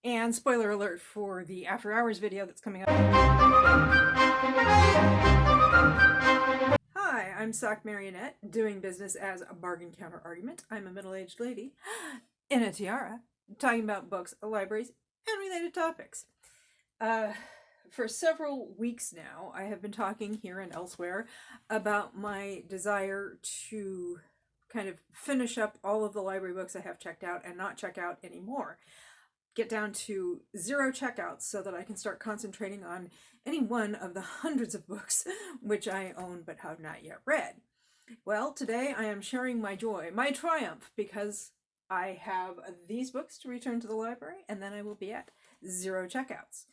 And spoiler alert for the after hours video that's coming up. Hi, I'm Sock Marionette, doing business as a bargain counter argument. I'm a middle-aged lady in a tiara, talking about books, libraries, and related topics. For several weeks now, I have been talking here and elsewhere about my desire to kind of finish up all of the library books I have checked out and not check out anymore. Get down to 0 checkouts so that I can start concentrating on any one of the hundreds of books which I own but have not yet read. Well, today I am sharing my joy, my triumph, because I have these books to return to the library and then I will be at 0 checkouts.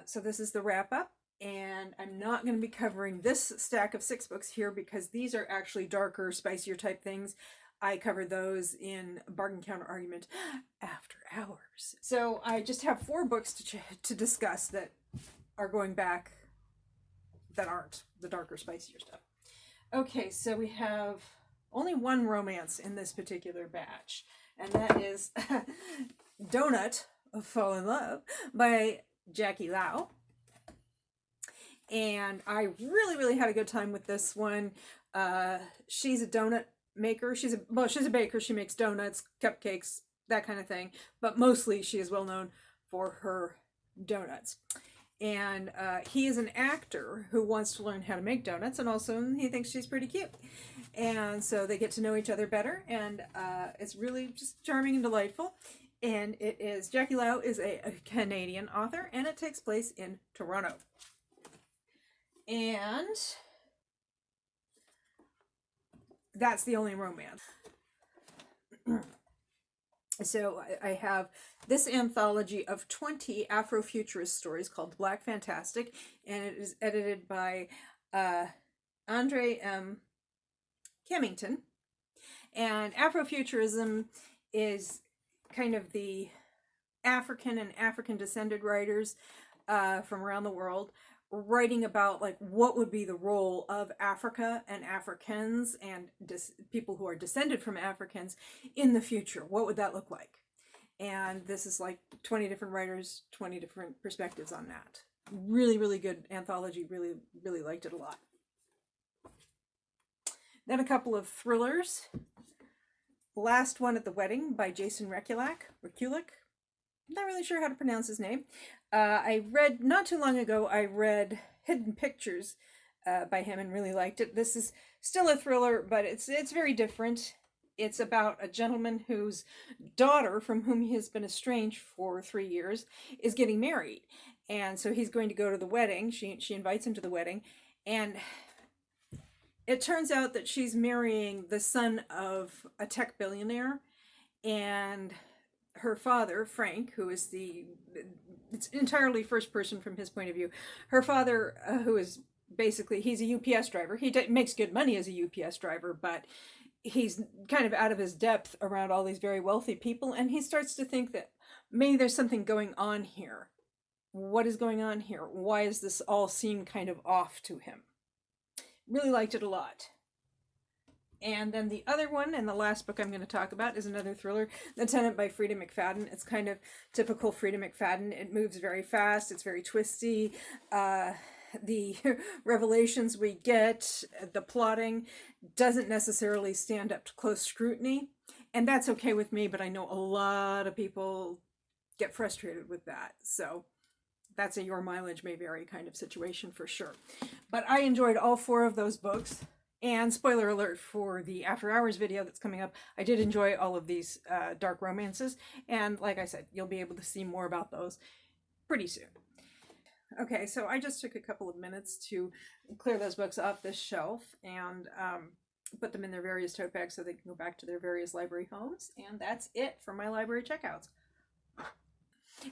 So this is the wrap up, and I'm not going to be covering this stack of 6 books here because these are actually darker, spicier type things. I covered those in Bargain Counter Argument after hours. So I just have 4 books to discuss that are going back, that aren't the darker, spicier stuff. Okay, so we have only one romance in this particular batch, and that is Donut of Fall in Love by Jackie Lau. And I really had a good time with this one. She's a donut maker. She's a baker. She makes donuts, cupcakes, that kind of thing. But mostly she is well known for her donuts. And he is an actor who wants to learn how to make donuts, and also he thinks she's pretty cute. And so they get to know each other better, and it's really just charming and delightful. And it is, Jackie Lau is a Canadian author, and it takes place in Toronto. And that's the only romance. So I have this anthology of 20 Afrofuturist stories called Black Fantastic, and it is edited by Andre M. Kemington. And Afrofuturism is kind of the African and African descended writers from around the world writing about like what would be the role of Africa and Africans and people who are descended from Africans in the future. What would that look like? And this is like 20 different writers, 20 different perspectives on that. Really good anthology. Really liked it a lot. Then a couple of thrillers. Last One at the Wedding by Jason Rekulak. Not really sure how to pronounce his name. I read, not too long ago, I read Hidden Pictures by him and really liked it. This is still a thriller, but it's very different. It's about a gentleman whose daughter, from whom he has been estranged for 3 years, is getting married. And so he's going to go to the wedding. She invites him to the wedding. And it turns out that she's marrying the son of a tech billionaire. And her father, Frank, who is it's entirely first person from his point of view. Her father, who is basically, he's a UPS driver. He makes good money as a UPS driver, but he's kind of out of his depth around all these very wealthy people. And he starts to think that maybe there's something going on here. What is going on here? Why does this all seem kind of off to him? Really liked it a lot. And then the other one, and the last book I'm going to talk about, is another thriller, The Tenant by Frida McFadden. It's kind of typical Frida McFadden. It moves very fast. It's very twisty. The revelations we get, the plotting, doesn't necessarily stand up to close scrutiny. And that's okay with me, but I know a lot of people get frustrated with that. So that's a your mileage may vary kind of situation for sure. But I enjoyed all 4 of those books. And spoiler alert for the after hours video that's coming up, I did enjoy all of these dark romances. And like I said, you'll be able to see more about those pretty soon. Okay, so I just took a couple of minutes to clear those books off this shelf and put them in their various tote bags so they can go back to their various library homes. And that's it for my library checkouts.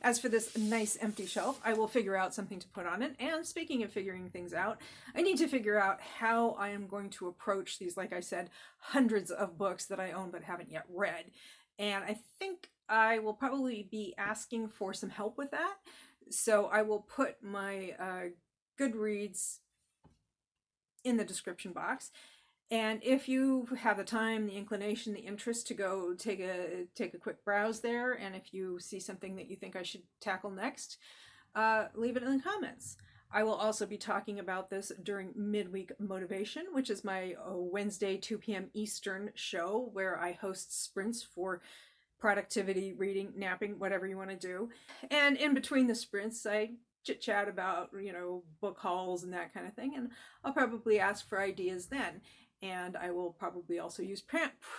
As for this nice empty shelf, I will figure out something to put on it. And speaking of figuring things out, I need to figure out how I am going to approach these, like I said, hundreds of books that I own but haven't yet read. And I think I will probably be asking for some help with that. So I will put my Goodreads in the description box. And if you have the time, the inclination, the interest to go take a quick browse there, and if you see something that you think I should tackle next, leave it in the comments. I will also be talking about this during Midweek Motivation, which is my Wednesday 2 p.m. Eastern show where I host sprints for productivity, reading, napping, whatever you want to do. And in between the sprints, I chit chat about, book hauls and that kind of thing. And I'll probably ask for ideas then. And I will probably also use prompts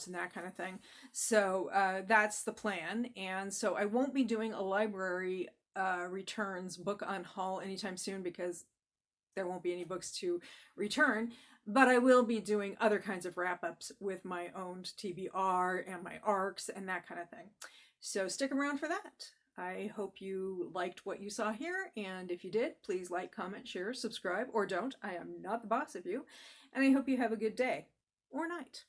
and that kind of thing. So that's the plan. And so I won't be doing a library returns book Unhaul anytime soon because there won't be any books to return. But I will be doing other kinds of wrap-ups with my own TBR and my ARCs and that kind of thing. So stick around for that. I hope you liked what you saw here, and if you did, please like, comment, share, subscribe, or don't. I am not the boss of you, and I hope you have a good day or night.